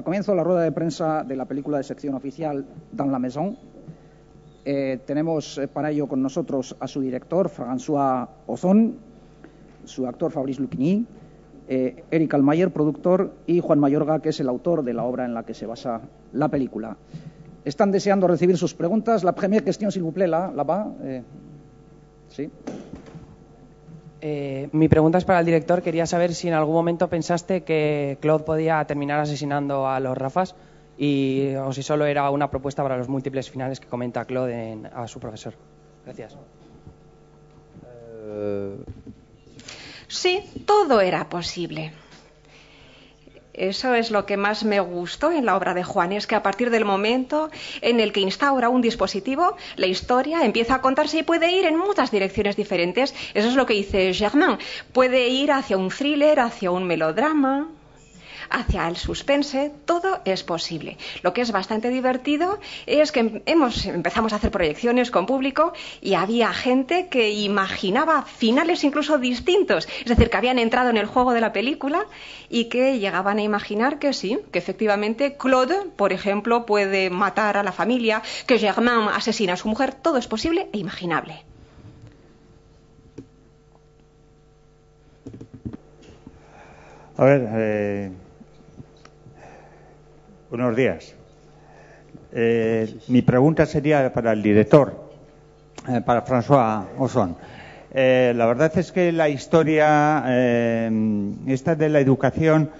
Comienzo la rueda de prensa de la película de sección oficial Dans la Maison. Tenemos para ello con nosotros a su director, François Ozon, su actor Fabrice Lucchini, Eric Almayer, productor, y Juan Mayorga, que es el autor de la obra en la que se basa la película. Están deseando recibir sus preguntas. La primera cuestión, s'il vous plaît, là-bas. Sí. Mi pregunta es para el director. Quería saber si en algún momento pensaste que Claude podía terminar asesinando a los Rafas o si solo era una propuesta para los múltiples finales que comenta Claude a su profesor. Gracias. Sí, todo era posible. Eso es lo que más me gustó en la obra de Juan, es que a partir del momento en el que instaura un dispositivo, la historia empieza a contarse y puede ir en muchas direcciones diferentes. Eso es lo que dice Germain. Puede ir hacia un thriller, hacia un melodrama, hacia el suspense, todo es posible. Lo que es bastante divertido es que empezamos a hacer proyecciones con público y había gente que imaginaba finales incluso distintos, es decir, que habían entrado en el juego de la película y que llegaban a imaginar que sí, que efectivamente Claude, por ejemplo, puede matar a la familia, que Germain asesina a su mujer, todo es posible e imaginable. A ver, buenos días. Mi pregunta sería para el director, para François Ozon. La verdad es que la historia esta de la educación,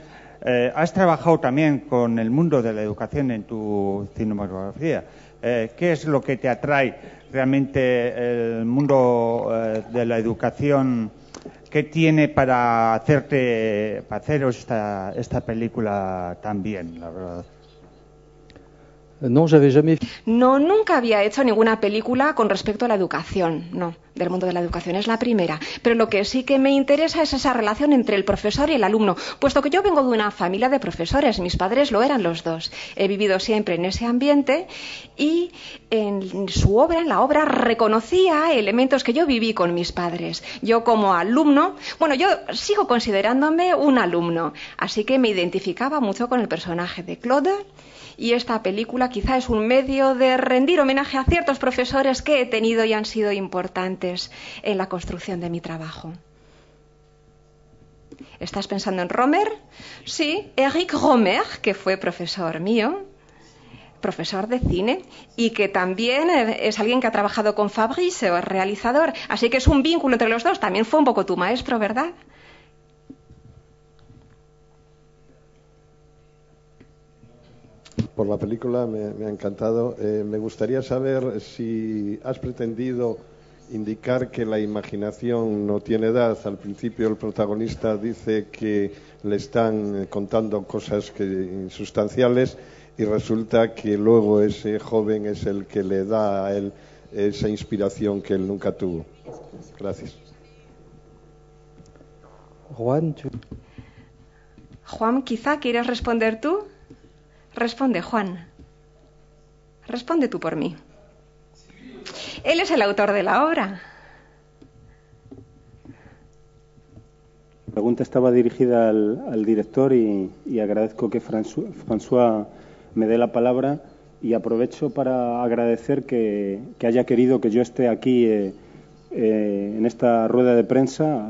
has trabajado también con el mundo de la educación en tu cinematografía. ¿Qué es lo que te atrae realmente el mundo de la educación? ¿Qué tiene para haceros esta película tan bien, la verdad? No, nunca había hecho ninguna película con respecto a la educación, no, del mundo de la educación, es la primera. Pero lo que sí que me interesa es esa relación entre el profesor y el alumno, puesto que yo vengo de una familia de profesores, mis padres lo eran los dos. He vivido siempre en ese ambiente y en su obra, en la obra, reconocía elementos que yo viví con mis padres. Yo como alumno, bueno, yo sigo considerándome un alumno, así que me identificaba mucho con el personaje de Claude. Y esta película quizá es un medio de rendir homenaje a ciertos profesores que he tenido y han sido importantes en la construcción de mi trabajo. ¿Estás pensando en Romer? Sí, Eric Romer, que fue profesor mío, profesor de cine, y que también es alguien que ha trabajado con Fabrice, el realizador. Así que es un vínculo entre los dos. También fue un poco tu maestro, ¿verdad? Por la película me ha encantado. Me gustaría saber si has pretendido indicar que la imaginación no tiene edad. Al principio el protagonista dice que le están contando cosas insustanciales y resulta que luego ese joven es el que le da a él esa inspiración que él nunca tuvo. Gracias. Juan, quizá quieres responder tú. Responde, Juan. Responde tú por mí. Él es el autor de la obra. La pregunta estaba dirigida al director y agradezco que François me dé la palabra y aprovecho para agradecer que haya querido que yo esté aquí en esta rueda de prensa.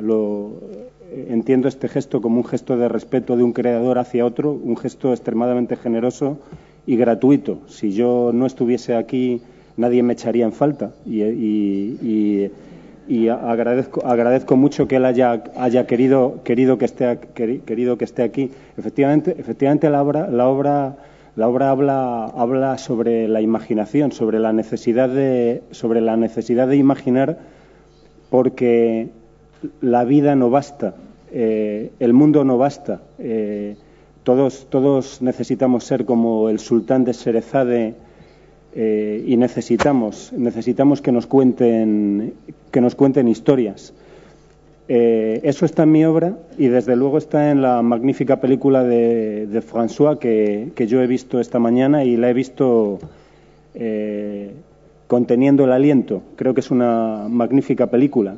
Entiendo este gesto como un gesto de respeto de un creador hacia otro, un gesto extremadamente generoso y gratuito. Si yo no estuviese aquí, nadie me echaría en falta. Y agradezco mucho que él haya querido que esté aquí. Efectivamente la obra habla sobre la imaginación, sobre la necesidad de imaginar, porque la vida no basta, el mundo no basta. Todos necesitamos ser como el sultán de Sherezade y necesitamos que nos cuenten historias. Eso está en mi obra y desde luego está en la magnífica película de François que yo he visto esta mañana y la he visto conteniendo el aliento. Creo que es una magnífica película.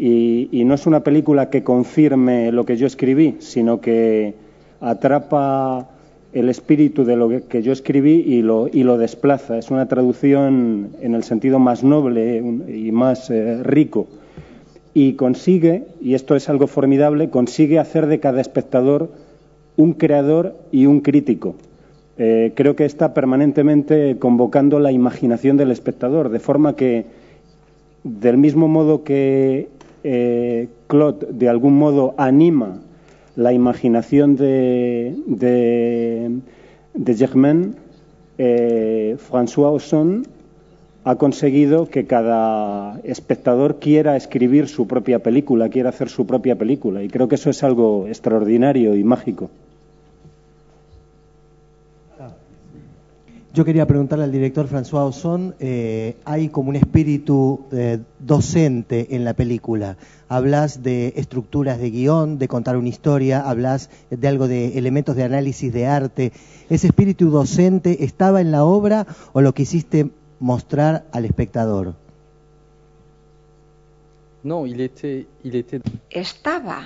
Y no es una película que confirme lo que yo escribí, sino que atrapa el espíritu de lo que yo escribí y lo desplaza. Es una traducción en el sentido más noble y más rico. Y consigue, y esto es algo formidable, consigue hacer de cada espectador un creador y un crítico. Creo que está permanentemente convocando la imaginación del espectador, de forma que, del mismo modo que Claude de algún modo anima la imaginación de Germain, François Ozon ha conseguido que cada espectador quiera escribir su propia película, quiera hacer su propia película, y creo que eso es algo extraordinario y mágico. Yo quería preguntarle al director François Ozon, hay como un espíritu docente en la película. Hablas de estructuras de guión, de contar una historia, hablas de algo de elementos de análisis de arte. ¿Ese espíritu docente estaba en la obra o lo quisiste mostrar al espectador? No, il était... Estaba.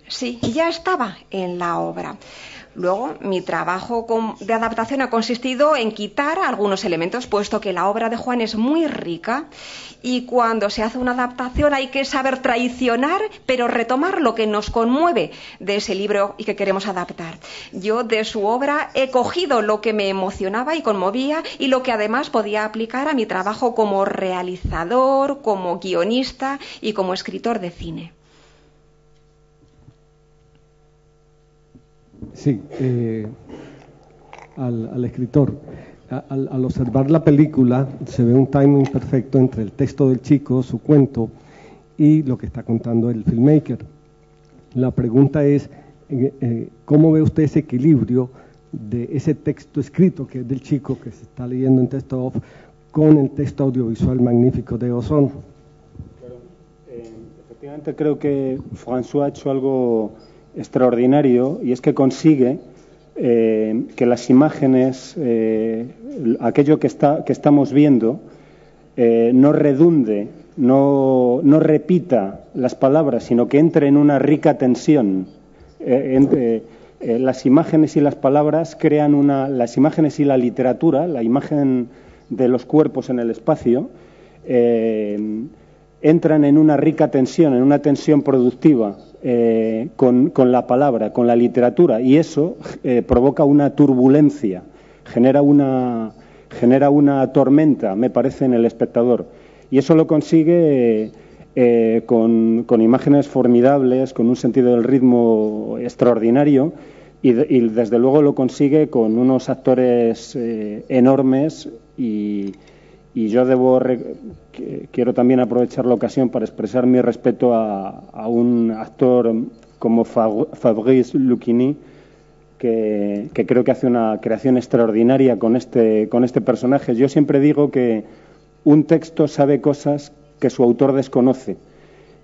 Sí, ya estaba en la obra. Luego, mi trabajo de adaptación ha consistido en quitar algunos elementos, puesto que la obra de Juan es muy rica y cuando se hace una adaptación hay que saber traicionar, pero retomar lo que nos conmueve de ese libro y que queremos adaptar. Yo de su obra he cogido lo que me emocionaba y conmovía y lo que además podía aplicar a mi trabajo como realizador, como guionista y como escritor de cine. Sí, al escritor. Al observar la película se ve un timing perfecto entre el texto del chico, su cuento, y lo que está contando el filmmaker. La pregunta es, ¿cómo ve usted ese equilibrio de ese texto escrito, que es del chico, que se está leyendo en texto off, con el texto audiovisual magnífico de Ozon? Claro, efectivamente creo que François ha hecho algo extraordinario, y es que consigue que las imágenes, aquello que estamos viendo, no redunde, no repita las palabras, sino que entre en una rica tensión. Las imágenes y las palabras crean las imágenes y la literatura, la imagen de los cuerpos en el espacio, entran en una rica tensión, en una tensión productiva con la palabra, con la literatura, y eso provoca una turbulencia, genera una tormenta, me parece, en el espectador. Y eso lo consigue con imágenes formidables, con un sentido del ritmo extraordinario, y desde luego lo consigue con unos actores enormes y yo quiero también aprovechar la ocasión para expresar mi respeto a un actor como Fabrice Lucchini, que creo que hace una creación extraordinaria con este personaje. Yo siempre digo que un texto sabe cosas que su autor desconoce,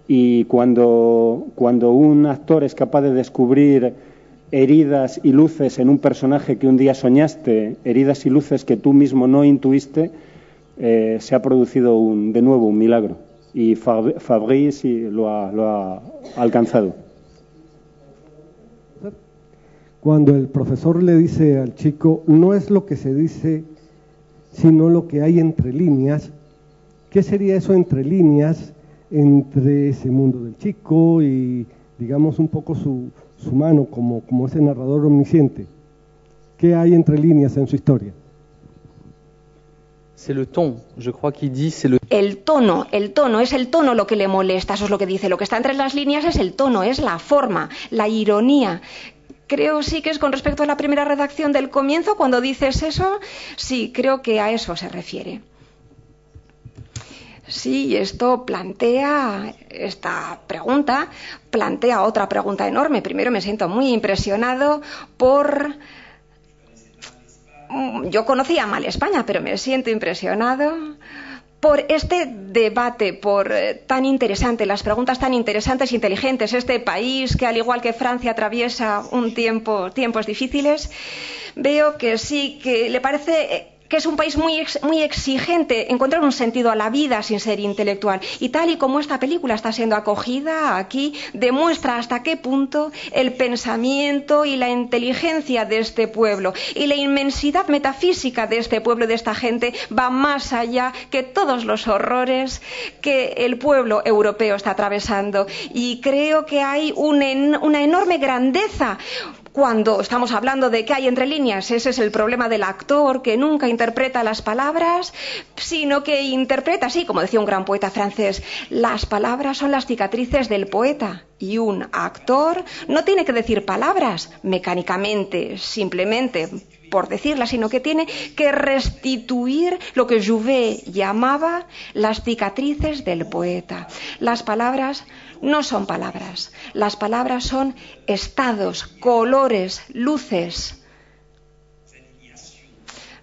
y cuando un actor es capaz de descubrir heridas y luces en un personaje que un día soñaste, heridas y luces que tú mismo no intuiste, se ha producido de nuevo un milagro, y Fabrice lo ha alcanzado. Cuando el profesor le dice al chico, no es lo que se dice, sino lo que hay entre líneas, ¿qué sería eso entre líneas, entre ese mundo del chico y, digamos, un poco su mano como ese narrador omnisciente? ¿Qué hay entre líneas en su historia? El tono es el tono lo que le molesta, eso es lo que dice. Lo que está entre las líneas es el tono, es la forma, la ironía. Creo sí que es con respecto a la primera redacción del comienzo, cuando dices eso, sí, creo que a eso se refiere. Sí, esta pregunta plantea otra pregunta enorme. Primero, me siento muy impresionado yo conocía mal España, pero me siento impresionado por este debate, tan interesante, las preguntas tan interesantes e inteligentes. Este país que, al igual que Francia, atraviesa tiempos difíciles. Veo que sí, que le parece que es un país muy exigente, encontrar un sentido a la vida sin ser intelectual. Y tal y como esta película está siendo acogida aquí, demuestra hasta qué punto el pensamiento y la inteligencia de este pueblo y la inmensidad metafísica de este pueblo, de esta gente, va más allá que todos los horrores que el pueblo europeo está atravesando. Y creo que hay una enorme grandeza cuando estamos hablando de qué hay entre líneas. Ese es el problema del actor, que nunca interpreta las palabras, sino que interpreta, sí, como decía un gran poeta francés, las palabras son las cicatrices del poeta. Y un actor no tiene que decir palabras mecánicamente, simplemente por decirlas, sino que tiene que restituir lo que Jouvet llamaba las cicatrices del poeta. Las palabras no son palabras, las palabras son estados, colores, luces,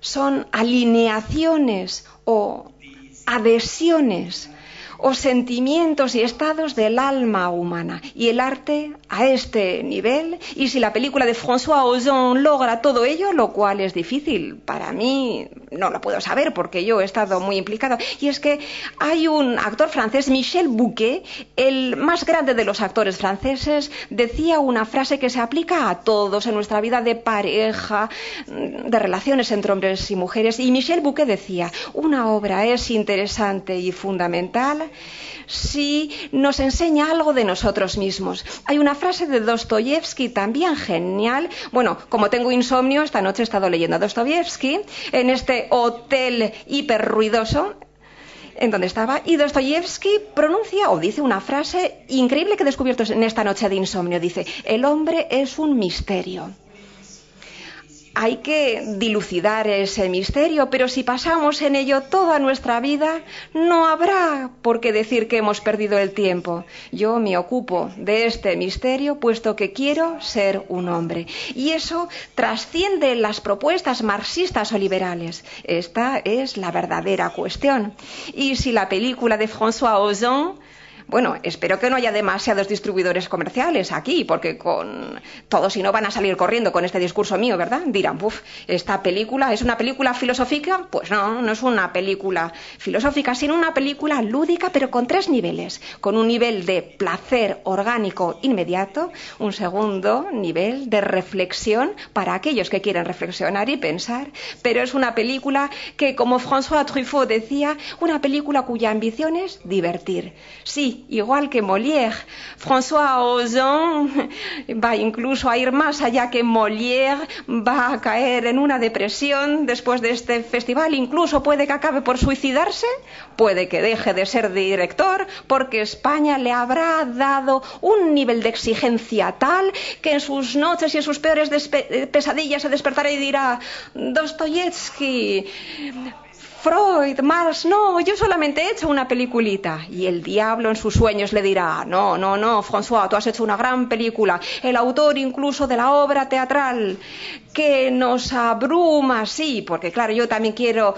son alineaciones o adhesiones o sentimientos y estados del alma humana. Y el arte a este nivel, y si la película de François Ozon logra todo ello, lo cual es difícil, para mí no lo puedo saber porque yo he estado muy implicado, y es que hay un actor francés, Michel Bouquet, el más grande de los actores franceses, decía una frase que se aplica a todos en nuestra vida de pareja, de relaciones entre hombres y mujeres, y Michel Bouquet decía: una obra es interesante y fundamental si nos enseña algo de nosotros mismos. Hay una frase de Dostoyevsky también genial. Bueno, como tengo insomnio, esta noche he estado leyendo a Dostoyevsky en este hotel hiper ruidoso en donde estaba, y Dostoyevsky pronuncia o dice una frase increíble que he descubierto en esta noche de insomnio. Dice: el hombre es un misterio. Hay que dilucidar ese misterio, pero si pasamos en ello toda nuestra vida, no habrá por qué decir que hemos perdido el tiempo. Yo me ocupo de este misterio puesto que quiero ser un hombre. Y eso trasciende las propuestas marxistas o liberales. Esta es la verdadera cuestión. Y si la película de François Ozon... Bueno, espero que no haya demasiados distribuidores comerciales aquí, porque con todos, si no, van a salir corriendo con este discurso mío, ¿verdad? Dirán: puf, esta película es una película filosófica. Pues no, no es una película filosófica, sino una película lúdica, pero con 3 niveles. Con un nivel de placer orgánico inmediato, un segundo nivel de reflexión para aquellos que quieren reflexionar y pensar, pero es una película que, como François Truffaut decía, una película cuya ambición es divertir. Sí, igual que Molière, François Ozon va incluso a ir más allá que Molière, va a caer en una depresión después de este festival, incluso puede que acabe por suicidarse, puede que deje de ser director, porque España le habrá dado un nivel de exigencia tal que en sus noches y en sus peores pesadillas se despertará y dirá: Dostoyevsky, Freud, Marx, no, yo solamente he hecho una peliculita. Y el diablo en sus sueños le dirá: no, François, tú has hecho una gran película, el autor incluso de la obra teatral que nos abruma, sí, porque claro, yo también quiero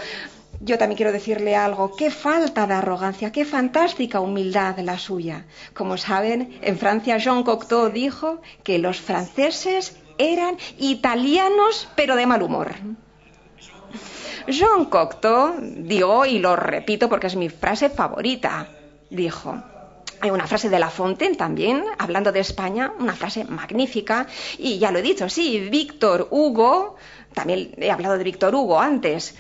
decirle algo. Qué falta de arrogancia, qué fantástica humildad la suya. Como saben, en Francia Jean Cocteau dijo que los franceses eran italianos pero de mal humor. Jean Cocteau, digo, y lo repito porque es mi frase favorita, dijo... Hay una frase de La Fontaine también, hablando de España, una frase magnífica, y ya lo he dicho, sí, Víctor Hugo, también he hablado de Víctor Hugo antes,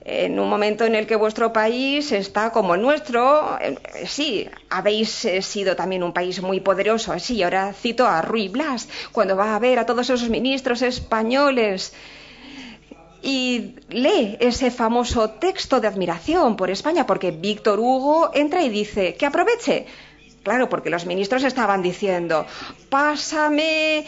en un momento en el que vuestro país está como el nuestro, sí, habéis sido también un país muy poderoso, sí, ahora cito a Ruy Blas, cuando va a ver a todos esos ministros españoles... Y lee ese famoso texto de admiración por España, porque Víctor Hugo entra y dice que aproveche. Claro, porque los ministros estaban diciendo: pásame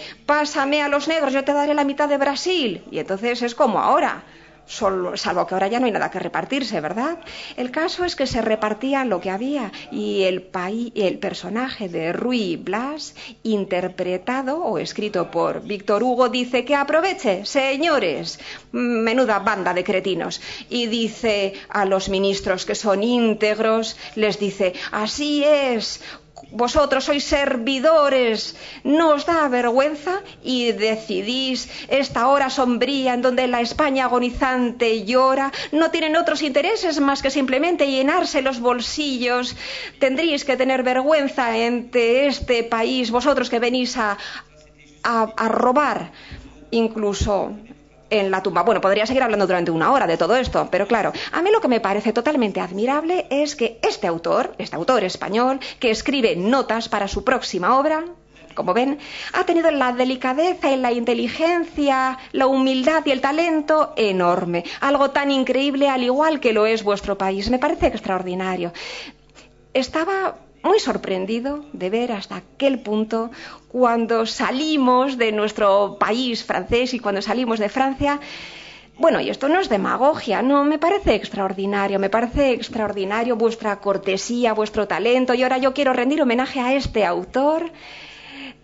a los negros, yo te daré la mitad de Brasil. Y entonces es como ahora, salvo que ahora ya no hay nada que repartirse, ¿verdad? El caso es que se repartía lo que había, y el personaje de Ruy Blas, interpretado o escrito por Víctor Hugo, dice que aproveche, señores, menuda banda de cretinos, y dice a los ministros, que son íntegros, les dice: así es, vosotros sois servidores, ¿no os da vergüenza? Y decidís esta hora sombría en donde la España agonizante llora. No tienen otros intereses más que simplemente llenarse los bolsillos. Tendréis que tener vergüenza ante este país, vosotros que venís a robar, incluso en la tumba. Bueno, podría seguir hablando durante una hora de todo esto, pero claro, a mí lo que me parece totalmente admirable es que este autor español, que escribe notas para su próxima obra, como ven, ha tenido la delicadeza y la inteligencia, la humildad y el talento enorme. Algo tan increíble al igual que lo es vuestro país. Me parece extraordinario. Estaba muy sorprendido de ver hasta aquel punto, cuando salimos de nuestro país francés y cuando salimos de Francia. Bueno, y esto no es demagogia, no, me parece extraordinario vuestra cortesía, vuestro talento. Y ahora yo quiero rendir homenaje a este autor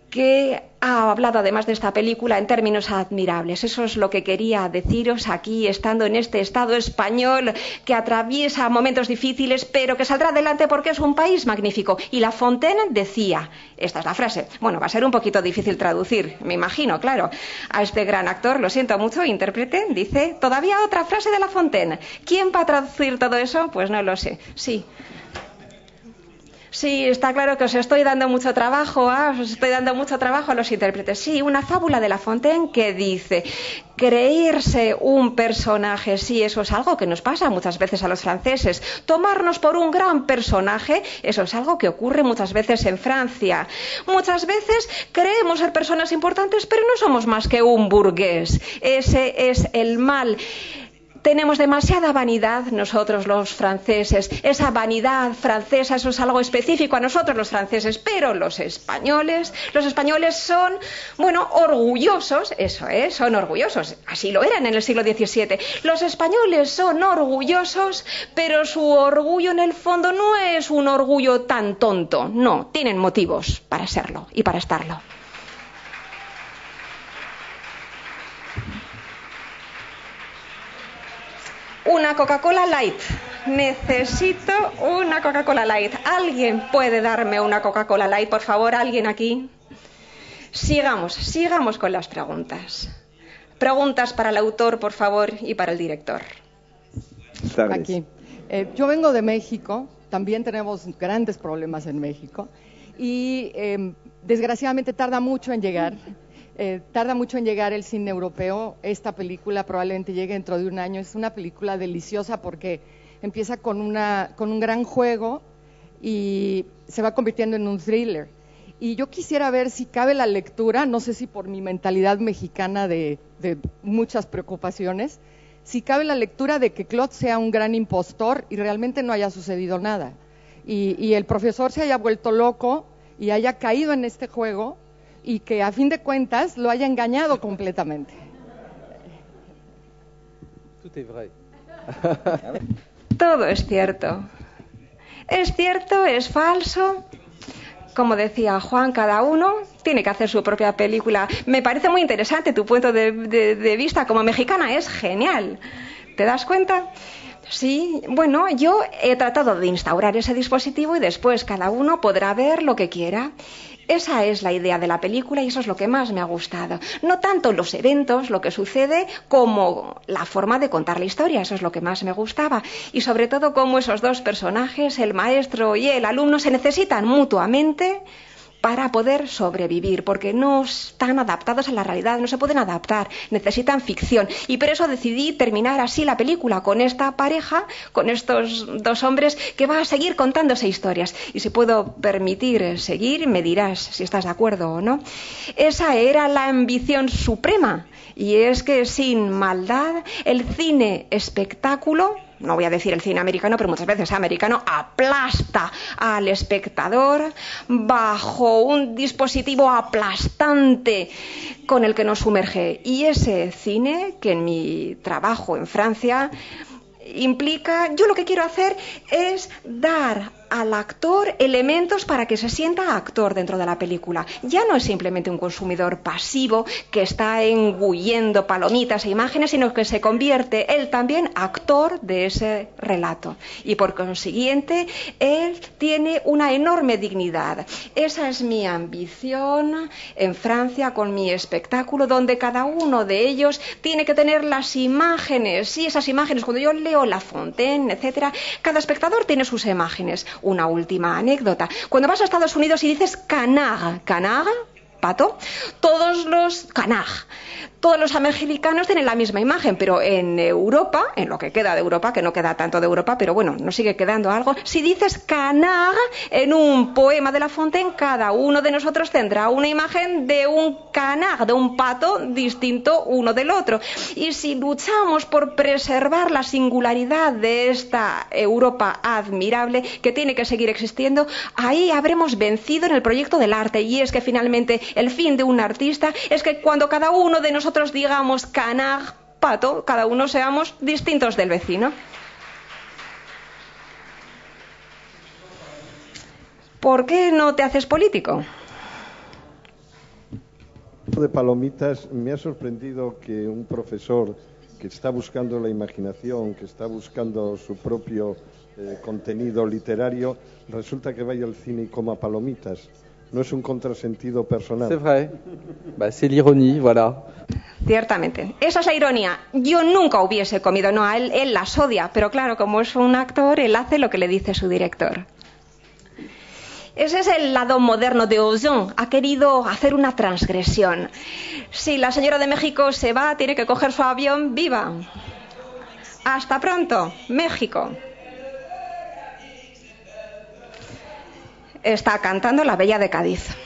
que ha hablado además de esta película en términos admirables. Eso es lo que quería deciros aquí, estando en este Estado español que atraviesa momentos difíciles, pero que saldrá adelante porque es un país magnífico. Y La Fontaine decía, esta es la frase, bueno, va a ser un poquito difícil traducir, me imagino, claro, a este gran actor, lo siento mucho, intérprete, dice, todavía otra frase de La Fontaine. ¿Quién va a traducir todo eso? Pues no lo sé, sí. Sí, está claro que os estoy dando mucho trabajo a los intérpretes. Sí, una fábula de La Fontaine que dice, creerse un personaje, sí, eso es algo que nos pasa muchas veces a los franceses. Tomarnos por un gran personaje, eso es algo que ocurre muchas veces en Francia. Muchas veces creemos ser personas importantes, pero no somos más que un burgués. Ese es el mal. Tenemos demasiada vanidad nosotros los franceses. Esa vanidad francesa, eso es algo específico a nosotros los franceses, pero los españoles son, bueno, orgullosos, eso es, son orgullosos. Así lo eran en el siglo XVII. Los españoles son orgullosos, pero su orgullo en el fondo no es un orgullo tan tonto. No, tienen motivos para serlo y para estarlo. Una Coca-Cola Light. Necesito una Coca-Cola Light. ¿Alguien puede darme una Coca-Cola Light, por favor? ¿Alguien aquí? Sigamos con las preguntas. Preguntas para el autor, por favor, y para el director. Aquí. Yo vengo de México. También tenemos grandes problemas en México. Y desgraciadamente tarda mucho en llegar el cine europeo. Esta película probablemente llegue dentro de un año. Es una película deliciosa porque empieza con un gran juego y se va convirtiendo en un thriller. Y yo quisiera ver si cabe la lectura, no sé si por mi mentalidad mexicana de muchas preocupaciones, si cabe la lectura de que Claude sea un gran impostor y realmente no haya sucedido nada. Y el profesor se haya vuelto loco y haya caído en este juego y que a fin de cuentas lo haya engañado completamente. Todo es cierto. Es cierto, es falso. Como decía Juan, cada uno tiene que hacer su propia película. Me parece muy interesante tu punto de vista como mexicana, es genial. ¿Te das cuenta? Sí, bueno, yo he tratado de instaurar ese dispositivo y después cada uno podrá ver lo que quiera. Esa es la idea de la película y eso es lo que más me ha gustado. No tanto los eventos, lo que sucede, como la forma de contar la historia. Eso es lo que más me gustaba. Y sobre todo cómo esos dos personajes, el maestro y el alumno, se necesitan mutuamente para poder sobrevivir, porque no están adaptados a la realidad, no se pueden adaptar, necesitan ficción. Y por eso decidí terminar así la película, con esta pareja, con estos dos hombres, que va a seguir contándose historias. Y si puedo permitir seguir, me dirás si estás de acuerdo o no. Esa era la ambición suprema, y es que sin maldad, el cine espectáculo, no voy a decir el cine americano, pero muchas veces americano, aplasta al espectador bajo un dispositivo aplastante con el que nos sumerge. Y ese cine, que en mi trabajo en Francia implica, yo lo que quiero hacer es dar al actor elementos para que se sienta actor dentro de la película. Ya no es simplemente un consumidor pasivo que está engullendo palomitas e imágenes, sino que se convierte él también actor de ese relato. Y por consiguiente, él tiene una enorme dignidad. Esa es mi ambición en Francia con mi espectáculo, donde cada uno de ellos tiene que tener las imágenes. Y esas imágenes, cuando yo leo La Fontaine, etcétera, cada espectador tiene sus imágenes. Una última anécdota. Cuando vas a Estados Unidos y dices canard, pato, todos los americanos tienen la misma imagen, pero en Europa, en lo que queda de Europa, que no queda tanto de Europa, pero bueno, nos sigue quedando algo, si dices canard en un poema de La Fontaine, cada uno de nosotros tendrá una imagen de un canard, de un pato distinto uno del otro. Y si luchamos por preservar la singularidad de esta Europa admirable, que tiene que seguir existiendo, ahí habremos vencido en el proyecto del arte. Y es que finalmente el fin de un artista es que cuando cada uno de nosotros digamos canard, pato, cada uno seamos distintos del vecino. ¿Por qué no te haces político? De palomitas, me ha sorprendido que un profesor que está buscando la imaginación, que está buscando su propio contenido literario, resulta que vaya al cine y coma palomitas. ¿No es un contrasentido personal? C'est vrai. C'est l'ironie, voilà. Ciertamente. Esa es la ironía. Yo nunca hubiese comido, no, él las odia, pero claro, como es un actor, él hace lo que le dice su director. Ese es el lado moderno de Ozon. Ha querido hacer una transgresión. Si la señora de México se va, tiene que coger su avión, viva. Hasta pronto, México. Está cantando La Bella de Cádiz.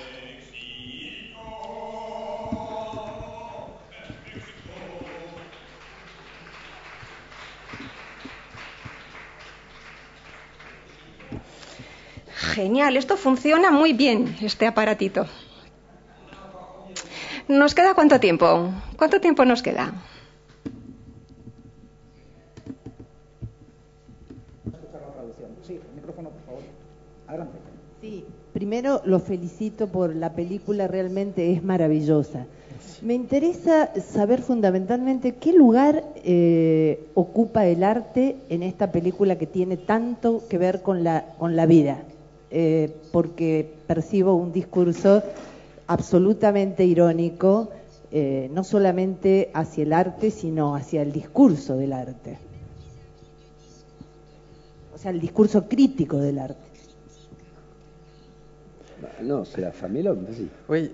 Genial, esto funciona muy bien, este aparatito. ¿Nos queda cuánto tiempo? ¿Cuánto tiempo nos queda? Sí, el micrófono, por favor. Adelante. Sí, primero lo felicito por la película, realmente es maravillosa. Me interesa saber fundamentalmente qué lugar ocupa el arte en esta película que tiene tanto que ver con la vida, porque percibo un discurso absolutamente irónico, no solamente hacia el arte, sino hacia el discurso del arte. O sea, el discurso crítico del arte. No, c'est la femme et l'homme, vas-y. Oui.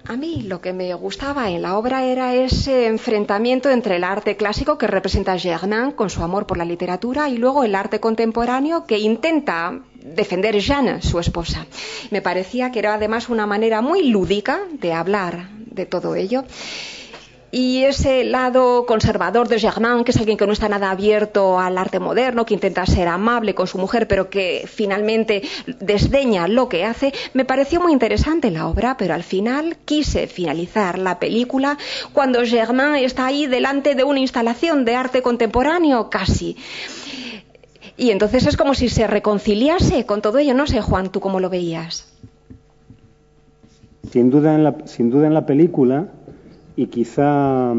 A mí lo que me gustaba en la obra era ese enfrentamiento entre el arte clásico que representa Germain con su amor por la literatura y luego el arte contemporáneo que intenta defender Jeanne, su esposa. Me parecía que era además una manera muy lúdica de hablar de todo ello. Y ese lado conservador de Germain, que es alguien que no está nada abierto al arte moderno, que intenta ser amable con su mujer, pero que finalmente desdeña lo que hace, me pareció muy interesante la obra, pero al final quise finalizar la película cuando Germain está ahí delante de una instalación de arte contemporáneo casi. Y entonces es como si se reconciliase con todo ello. No sé, Juan, ¿tú cómo lo veías? Sin duda en la película y quizá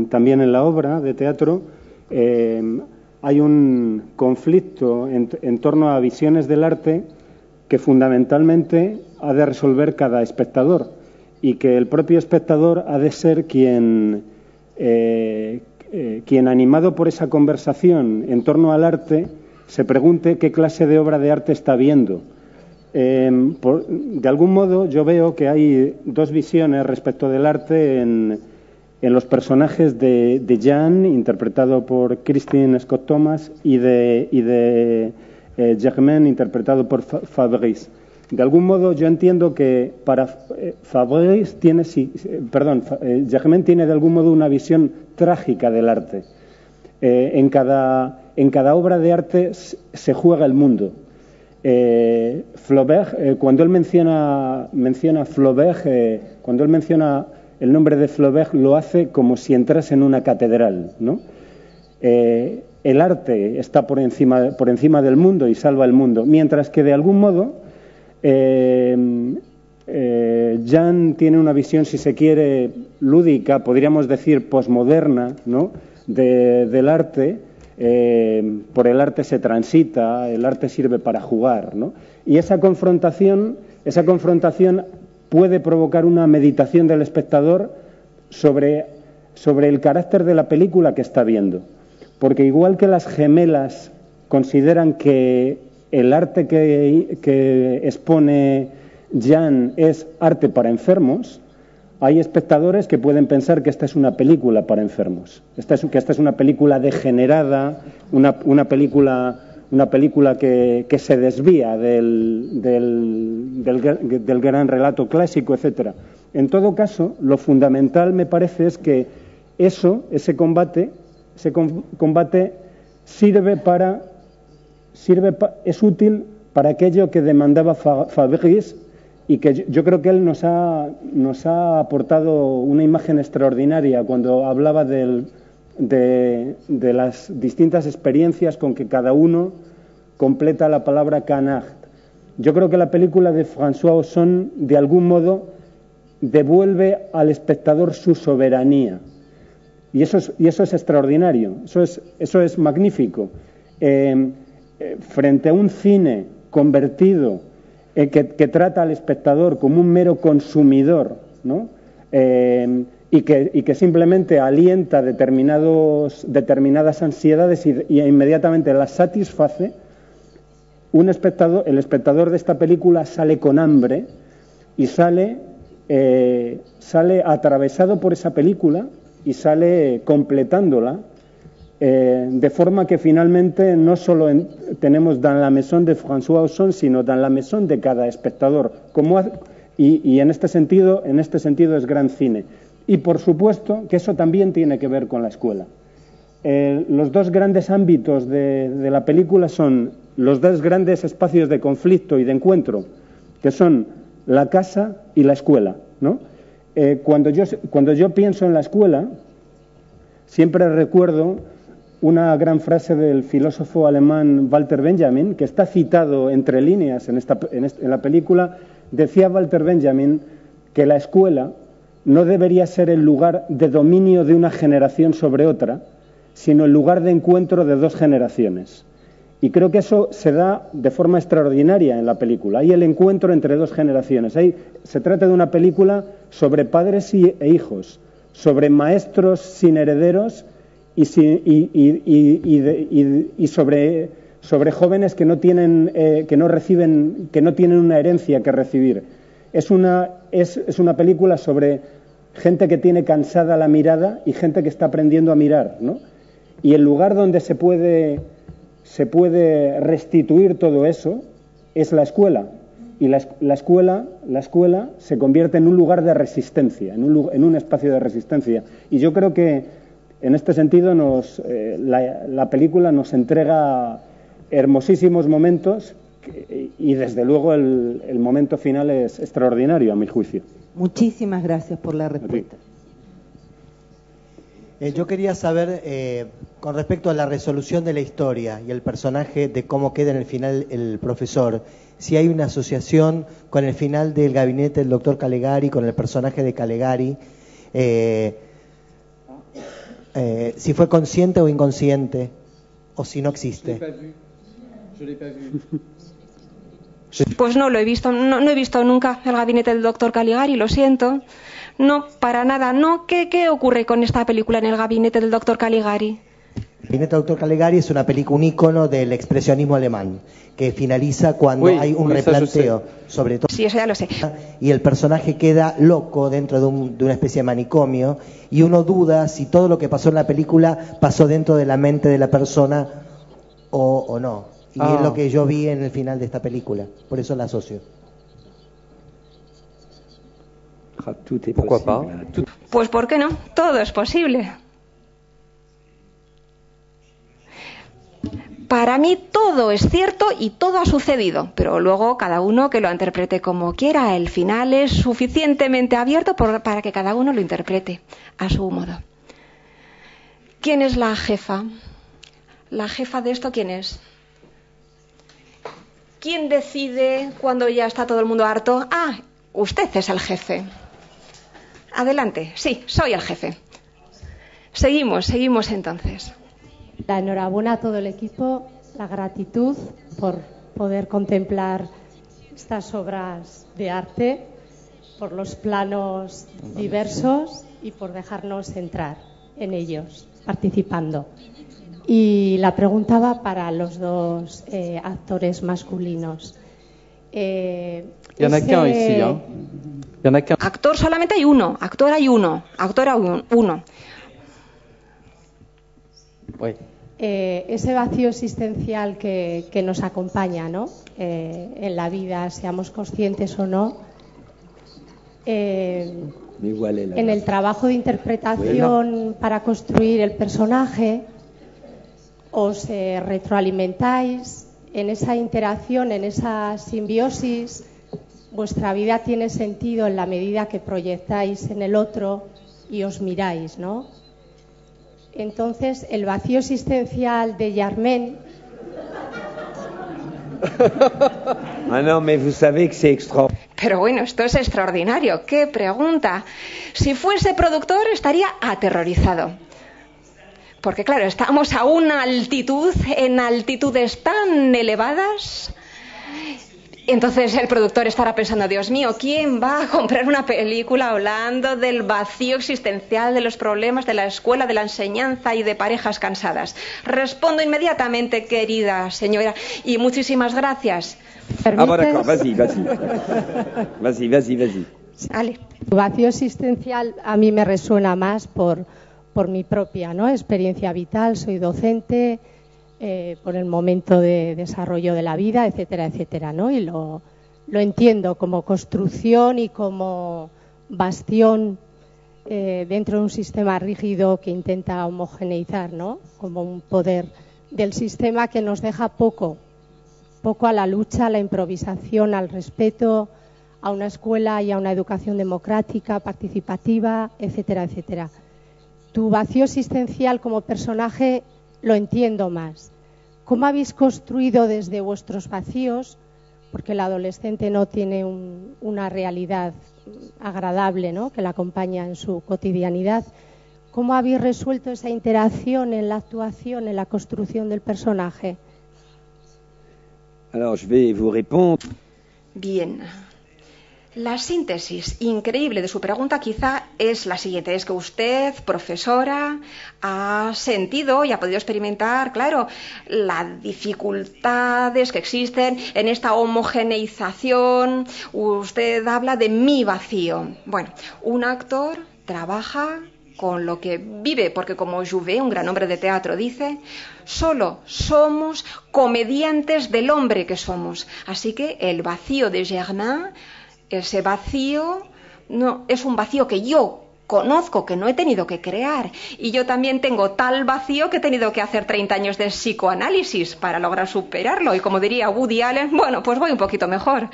también en la obra de teatro hay un conflicto en torno a visiones del arte que fundamentalmente ha de resolver cada espectador y que el propio espectador ha de ser quien animado por esa conversación en torno al arte se pregunte qué clase de obra de arte está viendo. De algún modo yo veo que hay dos visiones respecto del arte en los personajes de Jeanne, interpretado por Christine Scott Thomas, y de Germain, interpretado por Fabrice. De algún modo yo entiendo que para Fabrice Germain tiene de algún modo una visión trágica del arte. En cada obra de arte se juega el mundo. Flaubert, cuando él menciona Flaubert, cuando él menciona el nombre de Flaubert, lo hace como si entrase en una catedral, ¿no? el arte está por encima del mundo y salva el mundo, mientras que de algún modo Jan tiene una visión, si se quiere, lúdica, podríamos decir posmoderna, ¿no?, del arte. Por el arte se transita, el arte sirve para jugar, ¿no? Y esa confrontación puede provocar una meditación del espectador sobre el carácter de la película que está viendo. Porque igual que las gemelas consideran que el arte que expone Jan es arte para enfermos, hay espectadores que pueden pensar que esta es una película para enfermos, que esta es una película degenerada, una película que se desvía del gran relato clásico, etcétera. En todo caso, lo fundamental me parece es que ese combate es útil para aquello que demandaba Fabrice, y que yo creo que él nos ha aportado una imagen extraordinaria cuando hablaba de las distintas experiencias con que cada uno completa la palabra canard. Yo creo que la película de François Ozon, de algún modo, devuelve al espectador su soberanía. Y eso es extraordinario, eso es magnífico. Frente a un cine convertido que trata al espectador como un mero consumidor, ¿no?, y que simplemente alienta determinadas ansiedades y inmediatamente las satisface, el espectador de esta película sale con hambre y sale atravesado por esa película y sale completándola, de forma que finalmente no solo tenemos dans la maison de François Ozon, sino dans la maison de cada espectador, y en este sentido es gran cine. Y por supuesto que eso también tiene que ver con la escuela. Los dos grandes ámbitos de la película son los dos grandes espacios de conflicto y de encuentro, que son la casa y la escuela, ¿no? Cuando yo pienso en la escuela, siempre recuerdo una gran frase del filósofo alemán Walter Benjamin, que está citado entre líneas en la película. Decía Walter Benjamin que la escuela no debería ser el lugar de dominio de una generación sobre otra, sino el lugar de encuentro de dos generaciones. Y creo que eso se da de forma extraordinaria en la película. Hay el encuentro entre dos generaciones. Se trata de una película sobre padres e hijos, sobre maestros sin herederos y sobre jóvenes que no tienen una herencia que recibir. Es una película sobre gente que tiene cansada la mirada y gente que está aprendiendo a mirar, ¿no? Y el lugar donde se puede restituir todo eso es la escuela. Y la escuela se convierte en un lugar de resistencia, en un espacio de resistencia. Y yo creo que en este sentido la película nos entrega hermosísimos momentos y desde luego el momento final es extraordinario, a mi juicio. Muchísimas gracias por la respuesta. Yo quería saber, con respecto a la resolución de la historia y el personaje, de cómo queda en el final el profesor, si hay una asociación con el final del gabinete del doctor Calegari, con el personaje de Calegari, si fue consciente o inconsciente, o si no existe. Pues no lo he visto, no he visto nunca el gabinete del doctor Caligari, lo siento. No, para nada, no. ¿Qué ocurre con esta película en el gabinete del doctor Caligari? El gabinete del doctor Caligari es una película, un ícono del expresionismo alemán, que finaliza cuando hay un replanteo, sobre todo. Sí, eso ya lo sé. Y el personaje queda loco dentro de una especie de manicomio, y uno duda si todo lo que pasó en la película pasó dentro de la mente de la persona o no. Y es lo que yo vi en el final de esta película, por eso la asocio. Pues ¿por qué no? Todo es posible. Para mí todo es cierto y todo ha sucedido, pero luego cada uno que lo interprete como quiera. El final es suficientemente abierto para que cada uno lo interprete a su modo. ¿Quién es la jefa? ¿La jefa de esto quién es? ¿Quién decide cuando ya está todo el mundo harto? Ah, usted es el jefe. Adelante, sí, soy el jefe. Seguimos entonces. La enhorabuena a todo el equipo, la gratitud por poder contemplar estas obras de arte, por los planos diversos y por dejarnos entrar en ellos, participando. Y la pregunta va para los dos actores masculinos. Actor solamente hay uno, actor hay uno. Ese vacío existencial que nos acompaña, ¿no? En la vida, seamos conscientes o no, en el trabajo de interpretación para construir el personaje, os retroalimentáis en esa interacción, en esa simbiosis. Vuestra vida tiene sentido en la medida que proyectáis en el otro y os miráis, ¿no? Entonces, el vacío existencial de Germaine. Pero bueno, esto es extraordinario. ¡Qué pregunta! Si fuese productor estaría aterrorizado. Porque claro, estamos a una altitud, en altitudes tan elevadas. Entonces el productor estará pensando, Dios mío, ¿quién va a comprar una película hablando del vacío existencial, de los problemas de la escuela, de la enseñanza y de parejas cansadas? Respondo inmediatamente, querida señora, y muchísimas gracias. Vas-y. Vale. Tu vacío existencial a mí me resuena más por mi propia, ¿no?, experiencia vital. Soy docente, por el momento de desarrollo de la vida, etcétera, etcétera, ¿no? Y lo entiendo como construcción y como bastión dentro de un sistema rígido que intenta homogeneizar, ¿no? Como un poder del sistema que nos deja poco a la lucha, a la improvisación, al respeto, a una escuela y a una educación democrática, participativa, etcétera, etcétera. Tu vacío existencial como personaje lo entiendo más. ¿Cómo habéis construido desde vuestros vacíos? Porque el adolescente no tiene una realidad agradable, ¿no?, que la acompaña en su cotidianidad. ¿Cómo habéis resuelto esa interacción en la actuación, en la construcción del personaje? Bien. La síntesis increíble de su pregunta quizá es la siguiente. Es que usted, profesora, ha sentido y ha podido experimentar, claro, las dificultades que existen en esta homogeneización. Usted habla de mi vacío. Bueno, un actor trabaja con lo que vive, porque como Jouvet, un gran hombre de teatro, dice, solo somos comediantes del hombre que somos. Así que el vacío de Germaine, ese vacío no es un vacío que yo conozco, que no he tenido que crear, y yo también tengo tal vacío que he tenido que hacer 30 años de psicoanálisis para lograr superarlo, y como diría Woody Allen, bueno, pues voy un poquito mejor.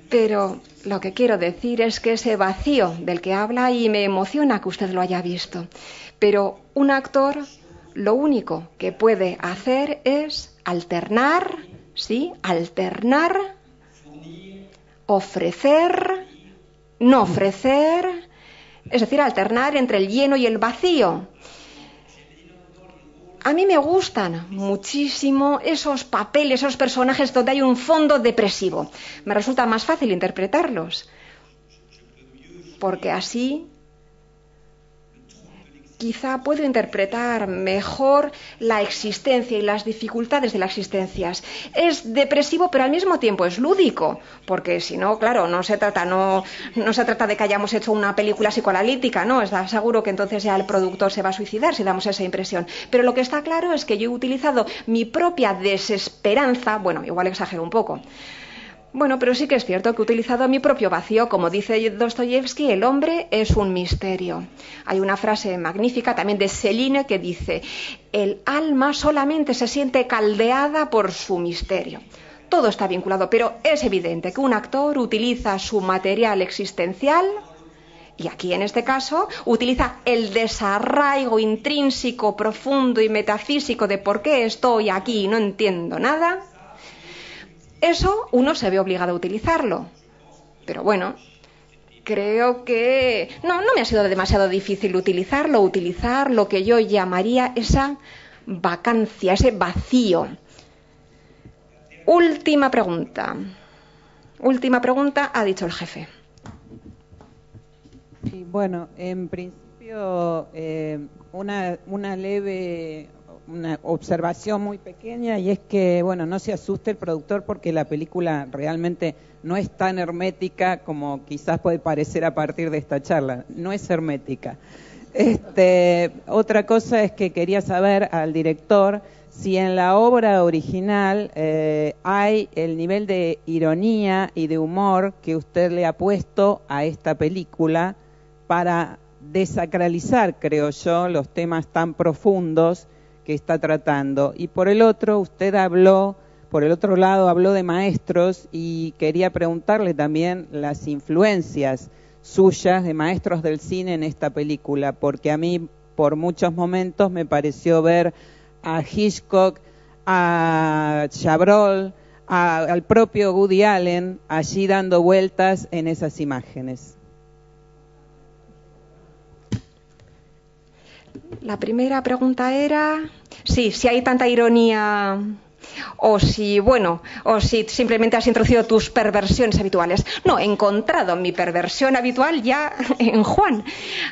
Pero lo que quiero decir es que ese vacío del que habla, y me emociona que usted lo haya visto, pero un actor lo único que puede hacer es alternar, ¿sí? Alternar, ofrecer, no ofrecer, es decir, alternar entre el lleno y el vacío. A mí me gustan muchísimo esos papeles, esos personajes donde hay un fondo depresivo. Me resulta más fácil interpretarlos, porque así quizá puedo interpretar mejor la existencia y las dificultades de las existencias. Es depresivo, pero al mismo tiempo es lúdico, porque si no, claro, no se trata de que hayamos hecho una película psicoanalítica, ¿no? Está seguro que entonces ya el productor se va a suicidar si damos esa impresión. Pero lo que está claro es que yo he utilizado mi propia desesperanza, bueno, igual exagero un poco. Bueno, pero sí que es cierto que he utilizado mi propio vacío. Como dice Dostoyevsky, el hombre es un misterio. Hay una frase magnífica también de Céline que dice: el alma solamente se siente caldeada por su misterio. Todo está vinculado, pero es evidente que un actor utiliza su material existencial Y aquí, en este caso, utiliza el desarraigo intrínseco, profundo y metafísico de por qué estoy aquí y no entiendo nada. Eso uno se ve obligado a utilizarlo. Pero bueno, creo que no me ha sido demasiado difícil utilizar lo que yo llamaría esa vacancia, ese vacío. Última pregunta, ha dicho el jefe. Sí, bueno, en principio una leve observación muy pequeña, y es que, bueno, no se asuste el productor porque la película realmente no es tan hermética como quizás puede parecer a partir de esta charla. No es hermética. Otra cosa es que quería saber al director si en la obra original hay el nivel de ironía y de humor que usted le ha puesto a esta película para desacralizar, creo yo, los temas tan profundos que está tratando. Y por el otro, usted por el otro lado habló de maestros, y quería preguntarle también las influencias suyas de maestros del cine en esta película, porque a mí por muchos momentos me pareció ver a Hitchcock, a Chabrol, al propio Woody Allen allí dando vueltas en esas imágenes. La primera pregunta era si hay tanta ironía o si simplemente has introducido tus perversiones habituales. No, he encontrado mi perversión habitual ya en Juan.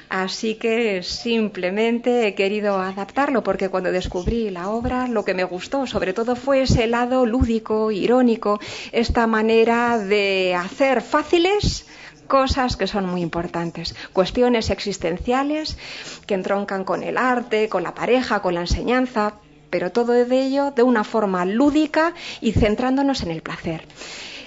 Así que simplemente he querido adaptarlo, porque cuando descubrí la obra lo que me gustó sobre todo fue ese lado lúdico, irónico, esta manera de hacer fáciles cosas que son muy importantes, cuestiones existenciales que entroncan con el arte, con la pareja, con la enseñanza, pero todo de ello de una forma lúdica y centrándonos en el placer.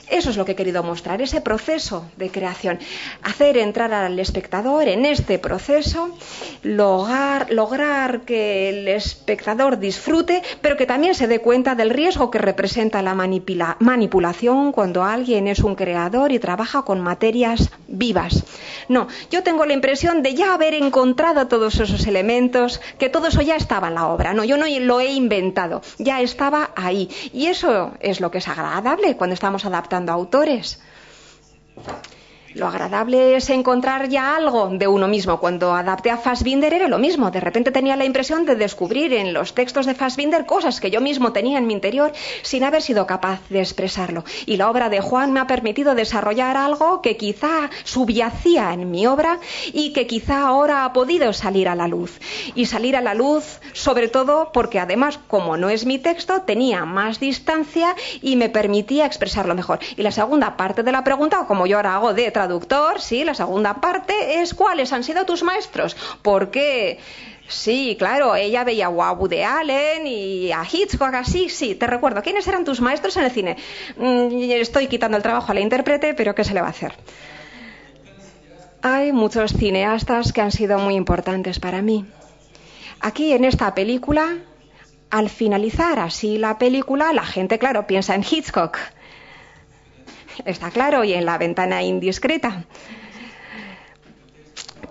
Eso es lo que he querido mostrar, ese proceso de creación, hacer entrar al espectador en este proceso, lograr que el espectador disfrute, pero que también se dé cuenta del riesgo que representa la manipulación cuando alguien es un creador y trabaja con materias vivas. No, yo tengo la impresión de ya haber encontrado todos esos elementos, que todo eso ya estaba en la obra. No, yo no lo he inventado, ya estaba ahí. Y eso es lo que es agradable cuando estamos adaptando a autores. Lo agradable es encontrar ya algo de uno mismo. Cuando adapté a Fassbinder era lo mismo. De repente tenía la impresión de descubrir en los textos de Fassbinder cosas que yo mismo tenía en mi interior sin haber sido capaz de expresarlo. Y la obra de Juan me ha permitido desarrollar algo que quizá subyacía en mi obra y que quizá ahora ha podido salir a la luz. Y salir a la luz sobre todo porque además, como no es mi texto, tenía más distancia y me permitía expresarlo mejor. Y la segunda parte de la pregunta, como yo ahora hago de traductor, sí, la segunda parte es ¿cuáles han sido tus maestros? Porque sí, claro, ella veía a Woody Allen y a Hitchcock así, sí, te recuerdo. ¿Quiénes eran tus maestros en el cine? Estoy quitando el trabajo a la intérprete, pero ¿qué se le va a hacer? Hay muchos cineastas que han sido muy importantes para mí. Aquí en esta película, al finalizar así la película, la gente, claro, piensa en Hitchcock. Está claro, y en La ventana indiscreta.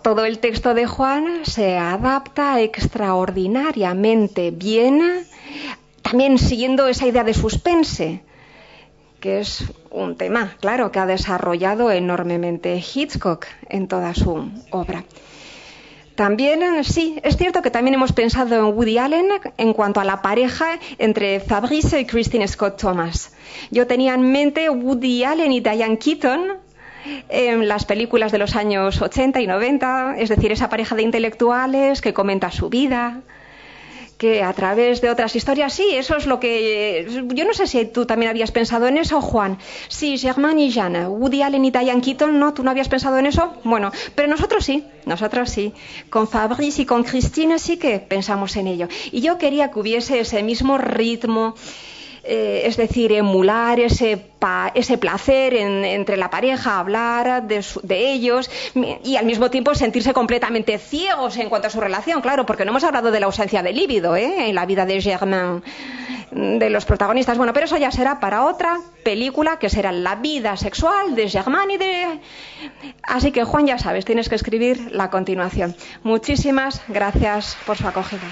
Todo el texto de Juan se adapta extraordinariamente bien, también siguiendo esa idea de suspense, que es un tema, claro, que ha desarrollado enormemente Hitchcock en toda su obra. También, sí, es cierto que también hemos pensado en Woody Allen en cuanto a la pareja entre Fabrice y Christine Scott Thomas. Yo tenía en mente Woody Allen y Diane Keaton en las películas de los años 80 y 90, es decir, esa pareja de intelectuales que comenta su vida, que a través de otras historias, sí, eso es lo que... Yo no sé si tú también habías pensado en eso, Juan. Sí, Germaine y Jeanne, Woody Allen y Diane Keaton, ¿no? ¿Tú no habías pensado en eso? Bueno, pero nosotros sí. Con Fabrice y con Christine sí que pensamos en ello. Y yo quería que hubiese ese mismo ritmo, es decir, emular ese placer entre la pareja, hablar de ellos y al mismo tiempo sentirse completamente ciegos en cuanto a su relación, claro, porque no hemos hablado de la ausencia de líbido en la vida de Germaine. de los protagonistas. Bueno, pero eso ya será para otra película, que será La vida sexual de Germain y de... Así que, Juan, ya sabes, tienes que escribir la continuación. Muchísimas gracias por su acogida.